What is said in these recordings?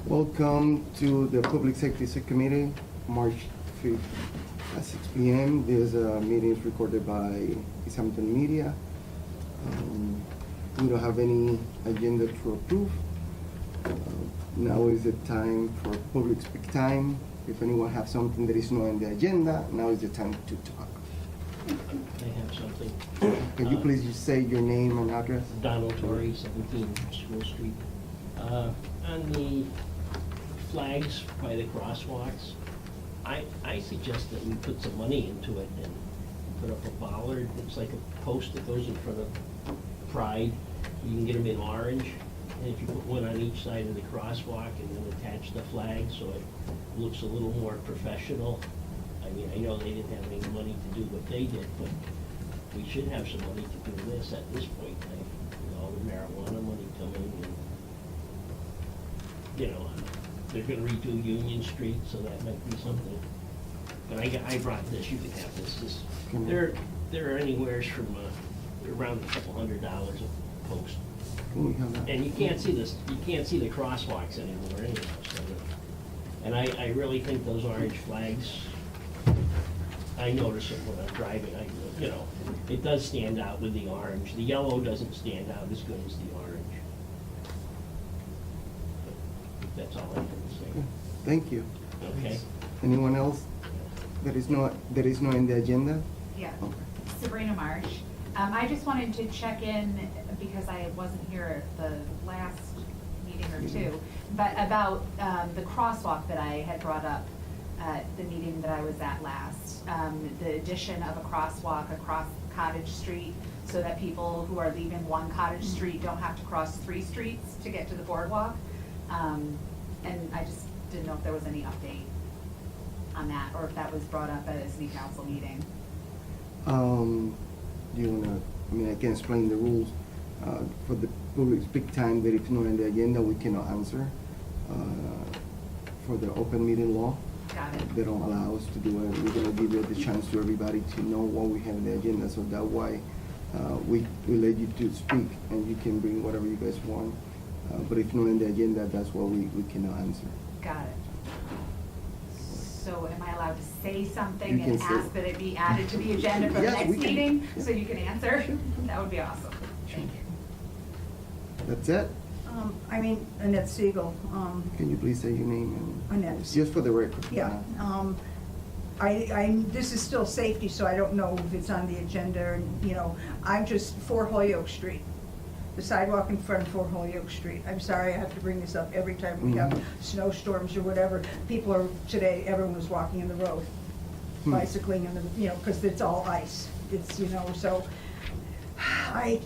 Welcome to the Public Safety Subcommittee, March 5th at 6 p.m. This meeting is recorded by Easthampton Media. We don't have any agenda to approve. Now is the time for public speak time. If anyone has something that is not on the agenda, now is the time to talk. I have something. Can you please just say your name and address? Donald Torrey, 17 School Street. On the flags by the crosswalks, I suggest that we put some money into it and put up a bollard. It's like a post that goes in front of Pride. You can get them in orange, and if you put one on each side of the crosswalk and then attach the flag so it looks a little more professional. I mean, I know they didn't have any money to do what they did, but we should have some money to do this at this point. All the marijuana money coming, and, they're gonna redo Union Street, so that might be something. But I brought this, you can have this. They're anywhere from around a couple $100 a post. Can we have that? And you can't see this, you can't see the crosswalks anymore anyhow, so. And I really think those orange flags, I notice it when I'm driving, it does stand out with the orange. The yellow doesn't stand out as good as the orange. But that's all I have to say. Okay. Thank you. Okay? Anyone else that is not in the agenda? Yeah, Okay. Sabrina Marsh. I just wanted to check in, because I wasn't here at the last meeting or two, but about the crosswalk that I had brought up at the meeting that I was at last. The addition of a crosswalk across Cottage Street so that people who are leaving one Cottage Street don't have to cross 3 streets to get to the boardwalk. And I just didn't know if there was any update on that, or if that was brought up at a city council meeting. Do you wanna, I can explain the rules. For the public speak time, that if not in the agenda, we cannot answer. For the open meeting law, Got it. they don't allow us to do it. We're gonna give the chance to everybody to know what we have in the agenda, so that why we let you to speak, and you can bring whatever you guys want. But if not in the agenda, that's what we cannot answer. Got it. So am I allowed to say something You can and say- ask that it be added to the agenda for the Yes, next we can. meeting, so you can answer? That would be awesome. Thank you. That's it? Annette Siegel. Can you please say your name and? Annette. Just for the record. Yeah, this is still safety, so I don't know if it's on the agenda, and, I'm just 4 Holyoke Street. The sidewalk in front of 4 Holyoke Street. I'm sorry, I have to bring this up every time we have snowstorms or whatever. Everyone was walking in the road, bicycling in the, because it's all ice. It's, so, I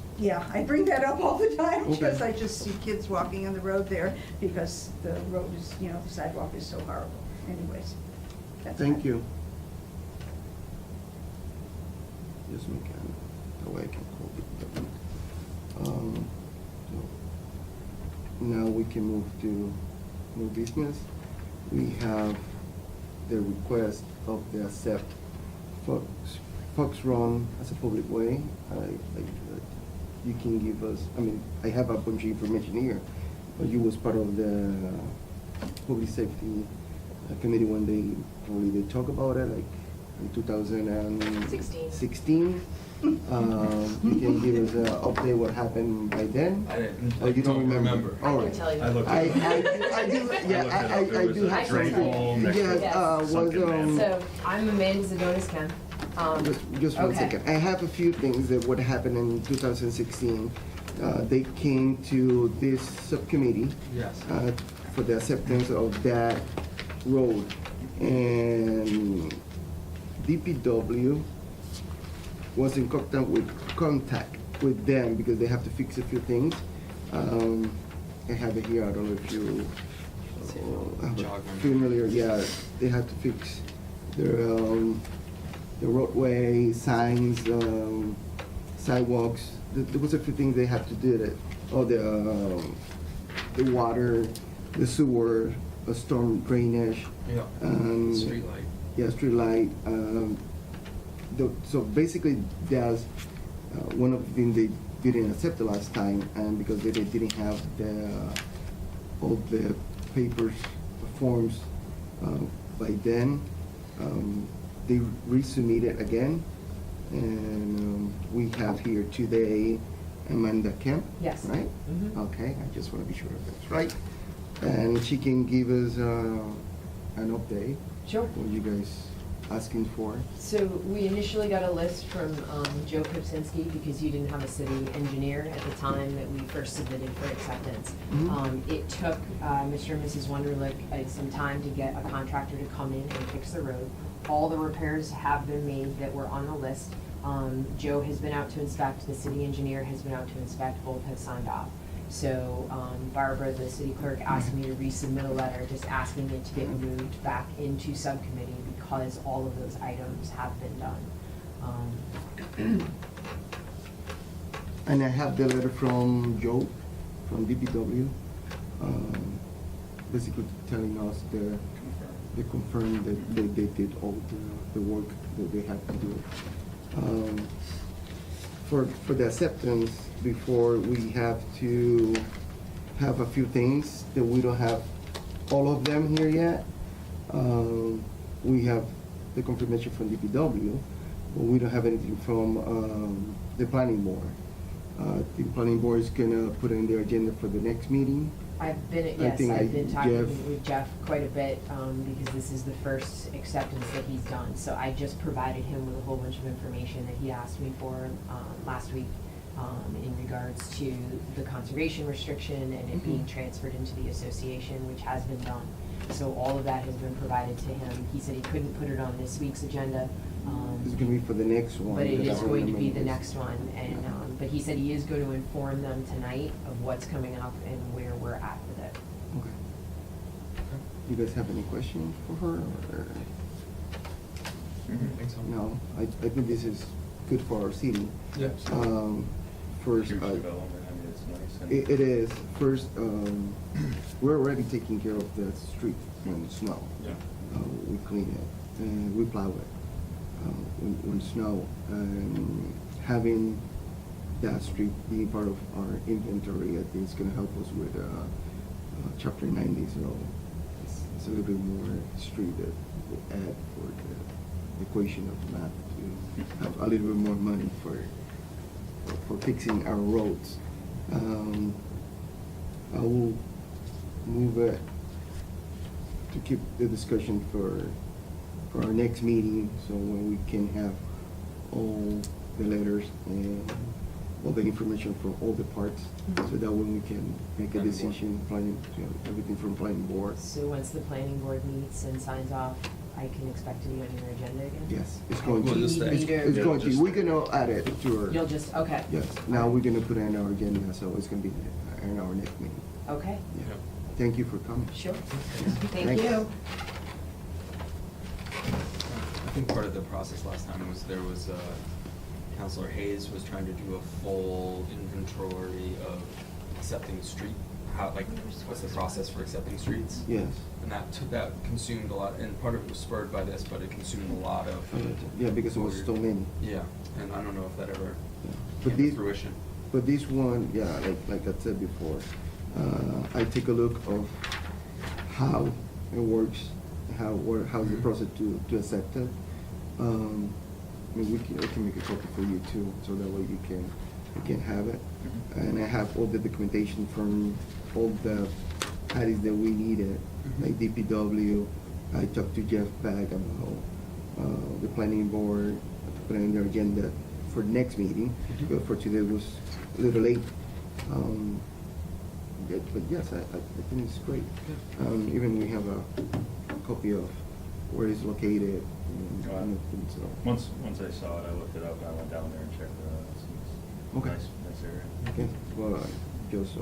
bring that up all the time, because I just see kids walking on the road there, because the road is, the sidewalk is so horrible. Anyways, that's Thank that. you. Just make it, that way I can hold it down. So now we can move to new business. We have the request of the accept Fox Run as a public way. You can give us, I have a bunch of information here, but you was part of the public safety committee when they talk about it, like in 2016. You can give us an update what happened by then? I You don't remember? All right. I can tell you. I looked I it do have some. So I'm Amanda Zadonis-Ken. Just one Okay. second. I have a few things that would happen in 2016. They came to this subcommittee Yes. for the acceptance of that road, and DPW was in contact with them because they have to fix a few things. I have it here. I don't know if you familiar. Yeah, they have to fix the roadway signs, sidewalks. There was a few things they have to do. The water, the sewer, storm drainage. Yeah. Street light. Yeah, street light. So basically, there's one of the things they didn't accept the last time, and because they didn't have all the papers, forms by then. They resubmitted again, and we have here today Amanda Kemp. Yes. Right? Mhm. Okay, I just want to be sure that's right. And she can give us an update. Sure. What you guys asking for? So we initially got a list from Joe Kopsinski because you didn't have a city engineer at the time that we first submitted for acceptance. Mhm. It took Mr. and Mrs. Wunderlich some time to get a contractor to come in and fix the road. All the repairs have been made that were on the list. Joe has been out to inspect, the city engineer has been out to inspect, both have signed off. So Barbara, the city clerk, asked me to resubmit a letter just asking it to get moved back into subcommittee because all of those items have been done. And I have the letter from Joe, from DPW, basically telling us they confirmed that they did all the work that they had to do. For the acceptance, before we have to have a few things that we don't have all of them here yet. We have the confirmation from DPW, but we don't have anything from the planning board. The planning board is gonna put it in their agenda for the next meeting. I've been, I yes, think I've been talking Jeff- with Jeff quite a bit, because this is the first acceptance that he's done. So I just provided him with a whole bunch of information that he asked me for, last week, in regards to the conservation restriction and it being transferred into the association, which has been done. So all of that has been provided to him. He said he couldn't put it on this week's agenda. It's gonna be for the next one. But it because is I going to be remember the this. next one, and, but he said he is going to inform them tonight of what's coming up and where we're at with it. Okay. You guys have any questions for her, or? I think so. No, I think this is good for our city. Yeah. First, Huge development, I mean, it's nice. and- it is, first, we're already taking care of the street when it's snow. Yeah. We clean it, and we plow it, when snow. And having that street being part of our inventory, I think it's gonna help us with, chapter 90, so it's a little bit more street that will add for the equation of the math to have a little bit more money for fixing our roads. I will move it to keep the discussion for our next meeting, so when we can have all the letters and all the information from all the parts, so that when we can make a Planning board. decision, planning, everything from planning board. So once the planning board meets and signs off, I can expect to be on your agenda again? Yes, it's going Well, to, just that- it's Yeah, going to, just- we're gonna add it to our. You'll just, okay. Yes, now we're gonna put it in our agenda, so it's gonna be in our next meeting. Okay, Yeah. Yeah. Thank you for coming. sure. Thanks. Thank you. I think part of the process last time was there was, Counselor Hayes was trying to do a full inventory of accepting the street. How, like, what's the process for accepting streets? Yes. And that consumed a lot, and part of it was spurred by this, but it consumed a lot of. Yeah, because it was so many. Yeah, and I don't know if that ever Yeah. came But to these, fruition. but this one, yeah, like I said before, I take a look of how it works, how's the process to accept it. I mean, I can make a copy for you too, so that way you can have it. And I have all the documentation from all the parties that we needed, like DPW. I talked to Jeff back about the planning board, to put it in their agenda for the next meeting, but for today it was a little late. But yes, I think it's great. Even we have a copy of where it's located. And so. Once I saw it, I looked it up and I went down there and checked it out. It's Okay. nice area. Okay, well, just,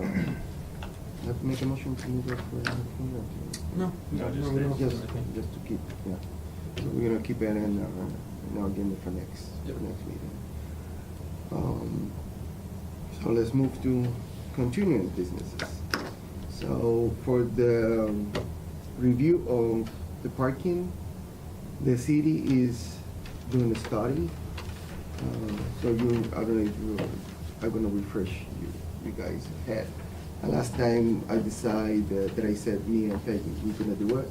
have to make a motion to move it for, No. No, just no, this. just to keep, yeah. So we're gonna keep it in our agenda for next Yep. meeting. So let's move to continuing businesses. So for the review of the parking, the city is doing a study. So I don't know if I'm gonna refresh you guys' head. And last time I decided that I said, me and Peggy, we're gonna do it.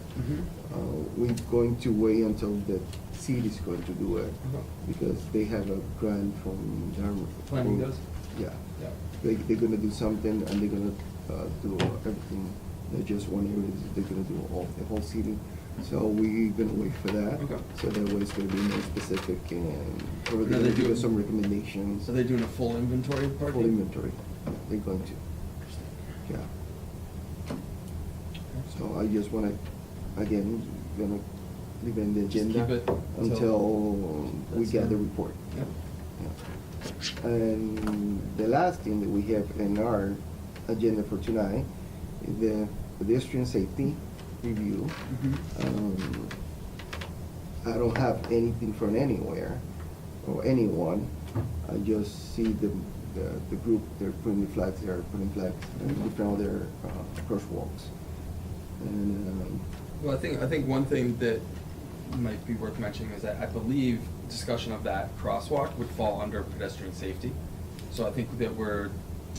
We're going to wait until the city's going to do it, because they have a grant from their. Planning does? Yeah. Yeah. They're gonna do something, and they're gonna do everything, not just one area, they're gonna do the whole city. So we're gonna wait for that. Okay. So that way it's gonna be more specific, and or Now they're they gonna give do- us some recommendations. So they're doing a full inventory of parking? Full inventory, they're going to, yeah. So I just wanna, again, gonna leave it in the Just agenda keep it until we that's get the fine. report. Yeah. Yeah. And the last thing that we have in our agenda for tonight is the pedestrian safety review. I don't have anything from anywhere or anyone. I just see the group, they're putting the flags, they're putting flags in front of their crosswalks. And, Well, I think one thing that might be worth mentioning is that I believe discussion of that crosswalk would fall under pedestrian safety. So I think that we're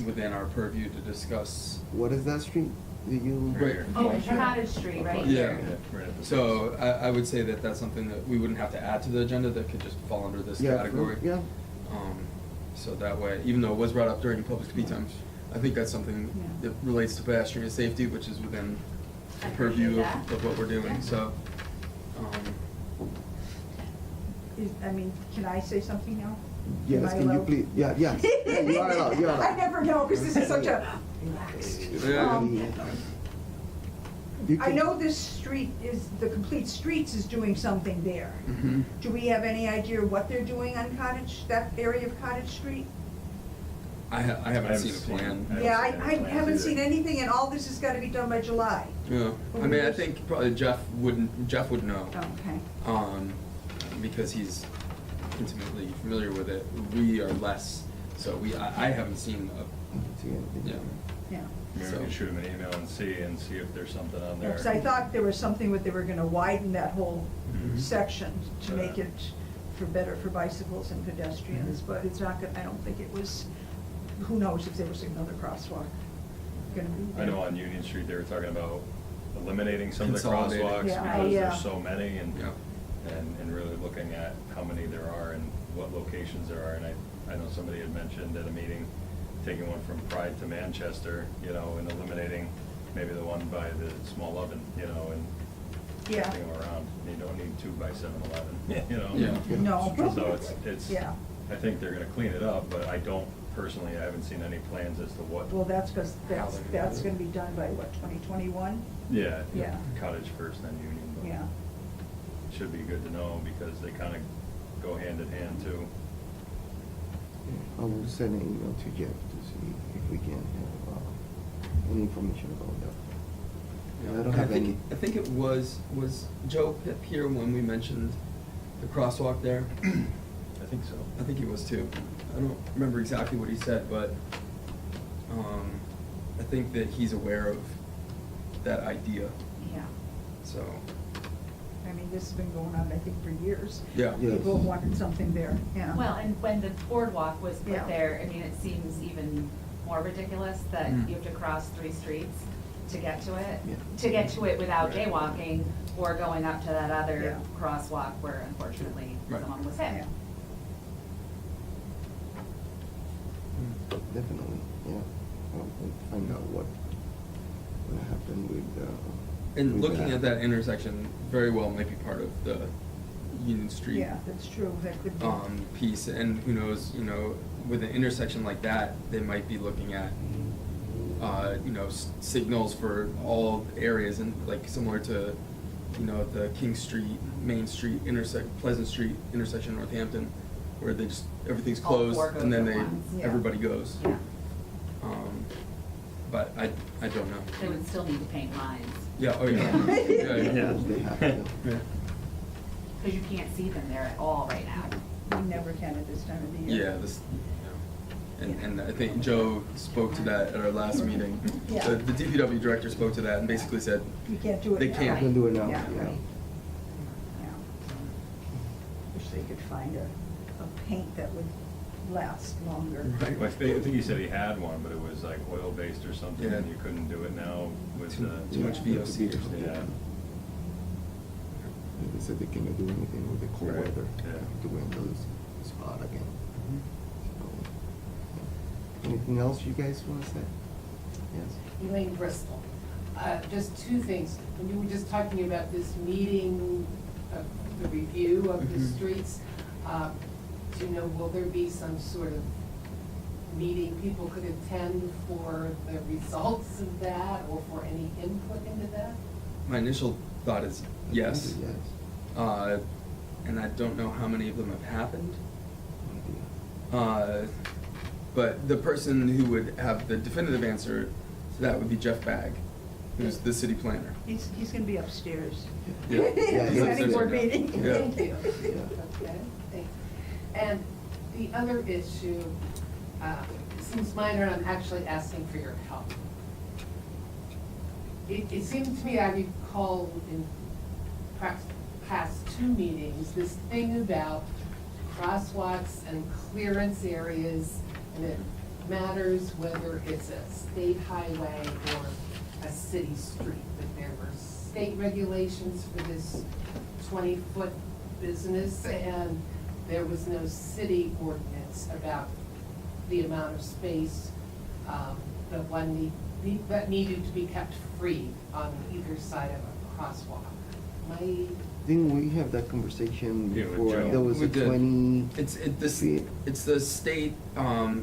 within our purview to discuss. what is that street that you? Right. Oh, Cottage Street, right Yeah. here. Right at the So I would say that that's something that we wouldn't have to add to the agenda, that could just fall under this Yeah, category. yeah. So that way, even though it was brought up during public speed times, I think that's something Yeah. that relates to pedestrian safety, which is within the I purview appreciate of that. what we're doing, Yeah. so. Can I say something now? Yes, Am I can you allowed? please, yeah, yes, yeah, you are allowed, you are allowed. I never know, because this is such a relaxed. Yeah. You I can- know this street is, the Complete Streets is doing something there. Mhm. Do we have any idea what they're doing on Cottage, that area of Cottage Street? I haven't seen a plan. I don't Yeah, see I any plans haven't either. seen anything, and all this has gotta be done by July. Yeah, I mean, I think probably Jeff would know. Okay. Because he's intimately familiar with it. We are less, so I haven't seen See anything? yeah. Yeah. Maybe we can shoot him an email and see if there's something on there. Because I thought there was something with, they were gonna widen that whole Mhm. section to make Yeah. it better for bicycles and pedestrians, Mhm. but it's not gonna, I don't think it was, who knows if there was another crosswalk gonna be there. I know on Union Street, they were talking about eliminating some of the Consolidating. crosswalks Yeah, because yeah. there's so many and Yeah. really looking at how many there are and what locations there are. And I know somebody had mentioned at a meeting, taking one from Pride to Manchester, and eliminating maybe the one by the small oven, and Yeah. moving them around. You don't need 2 by 7-Eleven, Yeah. No. So it's, Yeah. I think they're gonna clean it up, but I haven't seen any plans as to what. Well, that's because How that's, they're gonna that's do it. gonna be done by what, 2021? Yeah. Yeah. Cottage first, then Union. but Yeah. it Should be good to know because they kind of go hand in hand too. I will send an email to Jeff to see if we can have any information about that. I don't have any. I think it was Joe Pip here when we mentioned the crosswalk there? I think so. I think he was too. I don't remember exactly what he said, but I think that he's aware of that idea, Yeah. so. I mean, this has been going on, I think, for years. Yeah. Yes. People wanted something there, yeah. Well, and when the boardwalk was Yeah. put there, I mean, it seems even more ridiculous that Mm. you have to cross 3 streets to get to it. Yeah. To get to it without Right. jaywalking or going up to that other Yeah. crosswalk where unfortunately Right. someone was hit. Yeah. Definitely, yeah. I'll find out what happened with. And with looking at that intersection, very well might be part of the Union Street. Yeah, that's true, that could be. Piece, and who knows, with an intersection like that, they might be looking at, signals for all areas, and like similar to, the King Street, Main Street Pleasant Street intersection in Northampton, where they just, everything's All closed, four goes and then at once. Yeah. everybody goes. Yeah. But I don't know. They would still need to paint lines, Yeah, oh yeah. Yeah. Yeah. They have to. Yeah. because you can't see them there at all right now. We never can at this time of the year. Yeah, and I think Joe spoke to that at our last meeting. Yeah. The DPW director spoke to that and basically said, You can't do it They now. can't. Can do it now, Yeah, yeah. right. Yeah. Wish they could find a paint that would last longer. Right. Well, I think he said he had one, but it was like oil-based or something, Yeah. and you couldn't do it now with Too much Yeah. VOC or something. Yeah. They said they cannot do anything with the cold Right, weather. yeah. The windows, it's hot again. Mhm. So, anything else you guys want to say? Yes? Elaine Bristol. Just two things. When you were just talking about this meeting, of the review of the Mhm. streets, do you know, will there be some sort of meeting people could attend for the results of that or for any input into that? My initial thought is yes. Yes. And I don't know how many of them have happened. No idea. But the person who would have the definitive answer to that would be Jeff Bagg, who's the city planner. He's gonna be upstairs. Yeah. Yeah, The he's planning board upstairs. meeting. Yeah. Thank you. Yeah. Okay, thanks. And the other issue seems minor, and I'm actually asking for your help. It seemed to me, I recall in perhaps past two meetings, this thing about crosswalks and clearance areas, and it matters whether it's a state highway or a city street, that there were state regulations for this 20-foot business, and there was no city ordinance about the amount of space that needed to be kept free on either side of a crosswalk. Didn't we have that conversation Yeah, with before? Joe. There was a We did. 20. It's the state,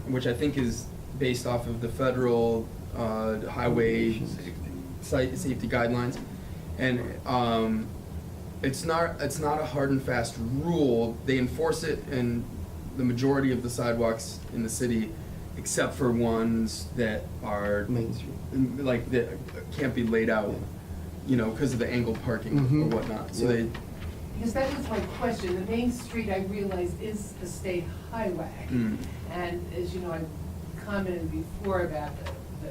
which I think is based off of the federal highway safety guidelines, and it's not a hard and fast rule. They enforce it in the majority of the sidewalks in the city, except for ones that are Main Street. like that can't be laid out, because of the angled parking Mhm. or whatnot. So Yeah. they. Because that was my question. The main street, I realize, is a state highway. Mm. And as you know, I commented before about the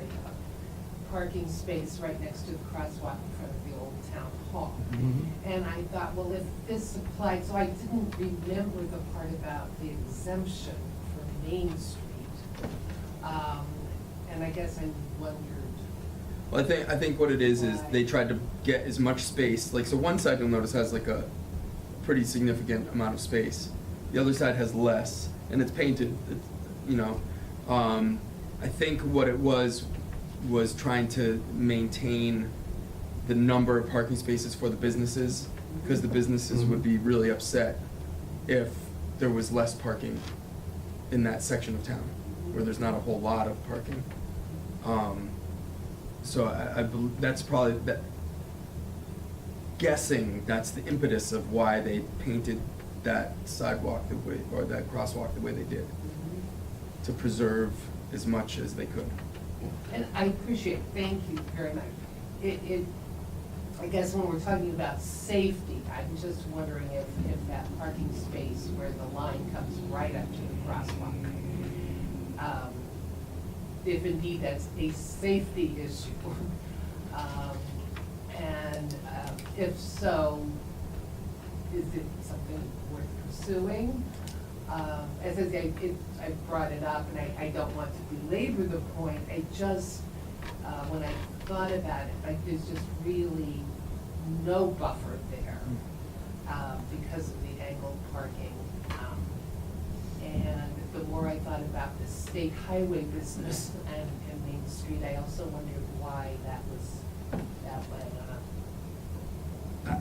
parking space right next to the crosswalk in front of the old town hall. Mhm. And I thought, well, if this applied, so I didn't remember the part about the exemption for Main Street. And I guess I wondered. Well, I think what it is they tried to get as much space. Like, so one side you'll notice has like a pretty significant amount of space. The other side has less, and it's painted. I think what it was trying to maintain the number of parking spaces for the businesses, because the businesses would be really upset if there was less parking in that section of town, where there's not a whole lot of parking. So I believe that's probably that. Guessing that's the impetus of why they painted that sidewalk the way, or that crosswalk the way they did, to preserve as much as they could. And I appreciate, thank you very much. I guess when we're talking about safety, I'm just wondering if that parking space where the line comes right up to the crosswalk, if indeed that's a safety issue. And if so, is it something worth pursuing? As I say, I brought it up, and I don't want to belabor the point. I just, when I thought about it, like, there's just really no buffer there because of the angled parking. And the more I thought about the state highway business and Main Street, I also wondered why that was that way.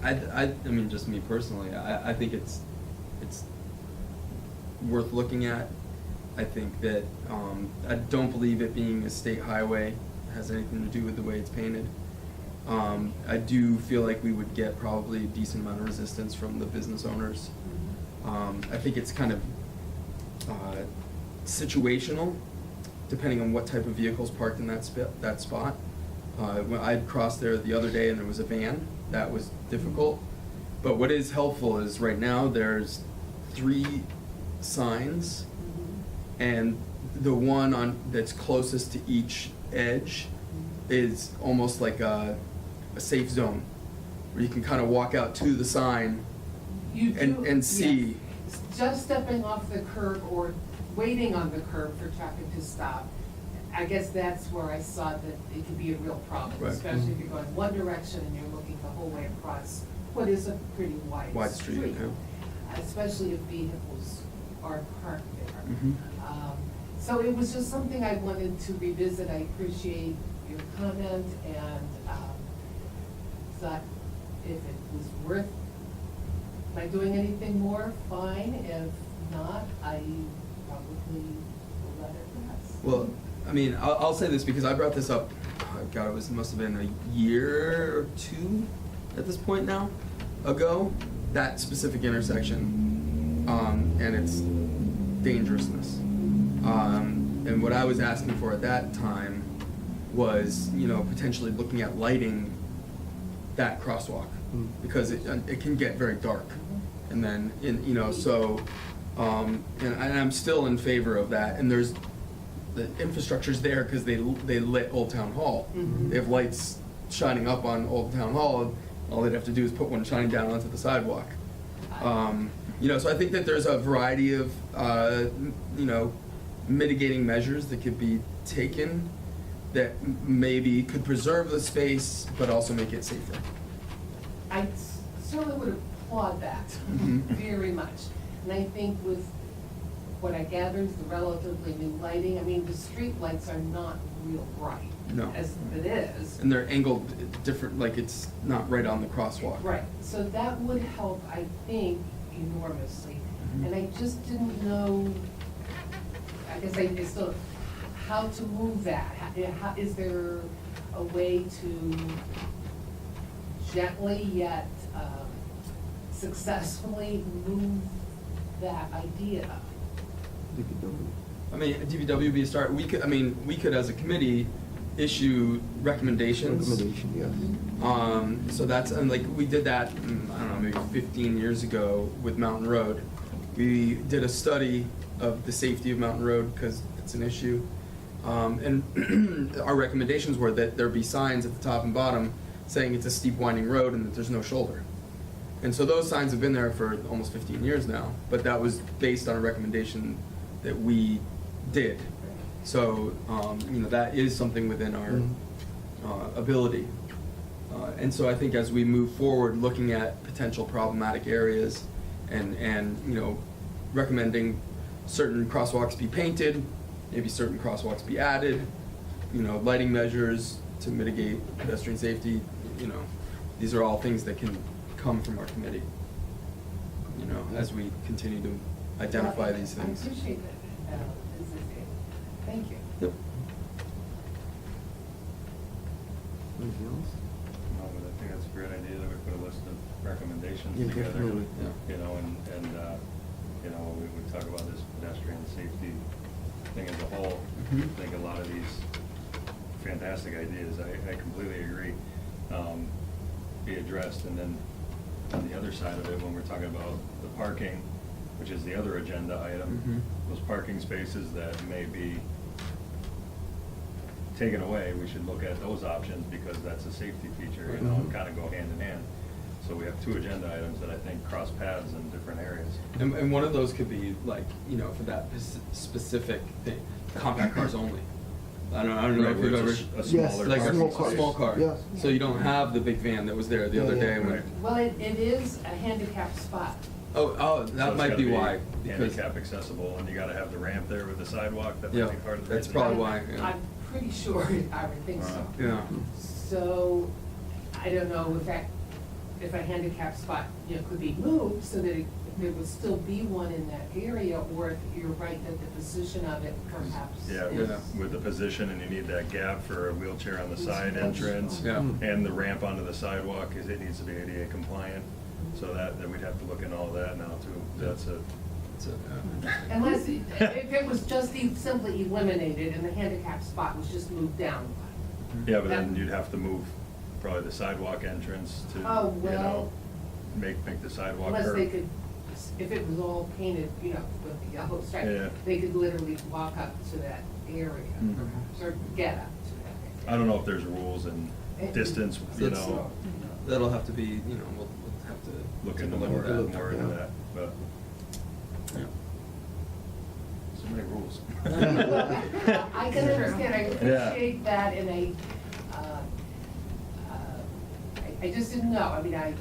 I mean, just me personally, I think it's worth looking at. I think that I don't believe it being a state highway has anything to do with the way it's painted. I do feel like we would get probably a decent amount of resistance from the business owners. I think it's kind of situational, depending on what type of vehicles parked in that spot. When I crossed there the other day and there was a van, that was difficult. But what is helpful is right now there's 3 signs, and the one that's closest to each edge is almost like a safe zone, where you can kind of walk out to the sign You do, and see. yes. Just stepping off the curb or waiting on the curb for traffic to stop, I guess that's where I saw that it could be a real problem, Right. especially if you're going one direction and you're looking the whole way across what is a pretty wide street. Especially if vehicles are parked there. Mhm. So it was just something I wanted to revisit. I appreciate your comment and thought if it was worth my doing anything more, fine. If not, I probably will let it pass. Well, I mean, I'll say this because I brought this up, oh God, it must have been a year or two at this point now ago, that specific intersection, and its dangerousness. And what I was asking for at that time was, potentially looking at lighting that crosswalk, because it can get very dark. And then, and I'm still in favor of that, and the infrastructure's there because they lit Old Town Hall. Mhm. They have lights shining up on Old Town Hall, all they'd have to do is put one shining down onto the sidewalk. So I think that there's a variety of, mitigating measures that could be taken that maybe could preserve the space, but also make it safer. I certainly would applaud that Mhm. very much. And I think with what I gather is the relatively new lighting, I mean, the street lights are not real bright. No. As it is. And they're angled different, like it's not right on the crosswalk. Right, so that would help, I think, enormously. Mhm. And I just didn't know, I guess I still, how to move that. Is there a way to gently yet successfully move that idea? I mean, DPW would be a start. We could as a committee issue recommendations. Recommendation, yes. So that's, and like, we did that, I don't know, maybe 15 years ago with Mountain Road. We did a study of the safety of Mountain Road because it's an issue. And our recommendations were that there be signs at the top and bottom saying it's a steep winding road and that there's no shoulder. And so those signs have been there for almost 15 years now, but that was based on a recommendation that we did. So, that is something within our ability. And so I think as we move forward, looking at potential problematic areas and recommending certain crosswalks be painted, maybe certain crosswalks be added, lighting measures to mitigate pedestrian safety, these are all things that can come from our committee, as we continue to identify these things. I appreciate that. Thank you. Yep. Anything else? No, but I think that's a great idea that we put a list of recommendations Yeah, together. definitely. We talk about this pedestrian safety thing as a whole. Mhm. I think a lot of these fantastic ideas, I completely agree, be addressed. And then on the other side of it, when we're talking about the parking, which is the other agenda item, Mhm. those parking spaces that may be taken away, we should look at those options because that's a safety feature, Right. and kind of go hand in hand. So we have two agenda items that I think cross paths in different areas. And one of those could be like, for that specific thing, compact cars only. I don't know Right, if you've where ever. it's a Yes, smaller Like parking small a cars. space. small car. Yes. So you don't have the big van that was there the other Yeah, day yeah. when. Right. Well, it is a handicapped spot. Oh, So that it's might gotta be why, because. handicap accessible, and you gotta have the ramp there with the sidewalk, that Yeah, might be part of the that's reason. probably why, yeah. I'm pretty sure, I would think so. Yeah. So, I don't know if a handicap spot, could be moved so that there would still be one in that area, or if you're right that the position of it perhaps Yeah, is. with the position, and you need that gap for a wheelchair on the side entrance. Yeah. And the ramp onto the sidewalk, because it needs to be ADA compliant, so that we'd have to look in all that now too. That's a, It's a- Unless, if it was just simply eliminated and the handicap spot was just moved down. yeah, but then you'd have to move probably the sidewalk entrance to, Oh, well. make the sidewalk Unless curve. they could, if it was all painted, with the yellow Yeah. stripe, they could literally walk up to that area, Mhm. perhaps, or get up to that I don't know if there's rules and distance, That's- That'll have to be, we'll have to. look take into a look more at that. into yeah. that, but. Yeah. So So many rules. I can understand, I Yeah. appreciate that, and I just didn't know, I mean, I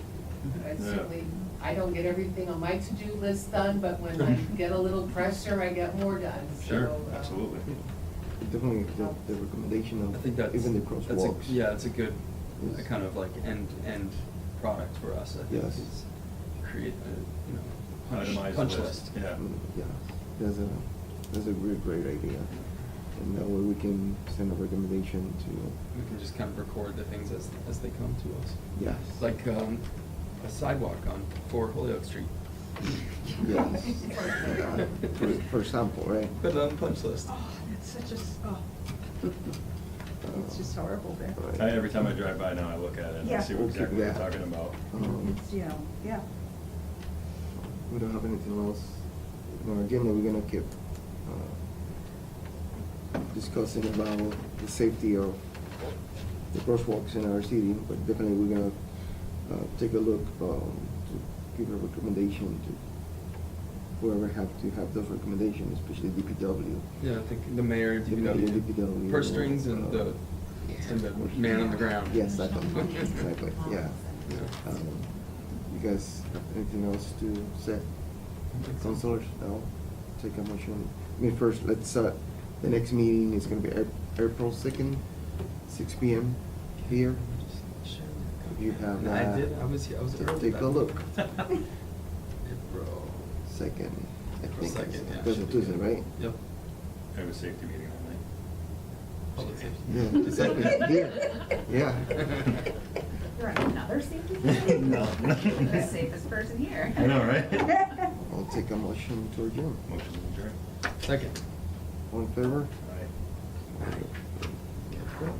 certainly, I don't get everything on my to-do list done, but when I get a little pressure, I get more done, so. Sure, absolutely. Definitely the recommendation I think of that's. even the that's a- crosswalks. Yeah, it's a good, Yes. kind of like end product for us, I think, Yes. is create a, Itemized punch list. Yeah. Yeah, that's a great idea. And that way we can send a recommendation We can just kind of record the things as they come to us. yes. Like, a sidewalk on 4 Holyoke Street. Yes. For example, right? Put it on the punch list. Oh, it's such a, it's just horrible there. Right. Every time I drive by now, I look at it and I Yeah. see what exactly what you're Yeah. talking about. It's, you know, yeah. We don't have anything else. You know, again, we're gonna keep discussing about the safety of the crosswalks in our city, but definitely we're gonna take a look to give a recommendation to whoever have to have those recommendations, especially DPW. Yeah, I think the mayor, The mayor, DPW, DPW, purse strings and the man on the ground. Yes, exactly, yeah. Yeah. You guys have anything else to say? Councilors, no? Take a motion. I mean, first, let's, the next meeting is gonna be April 2nd, 6 p.m. here. If you have No, that. I was early. Take a look. April. 2nd, I April think. 2nd, yeah, That's a should be Tuesday, good. right? Yep. I have a safety meeting all night. Public safety. Yeah, exactly, here, yeah. You're on another safety committee? No. You're the safest person here. I know, right? I'll take a motion to adjourn. Motion to adjourn. Second. All in favor? Aye. Aye.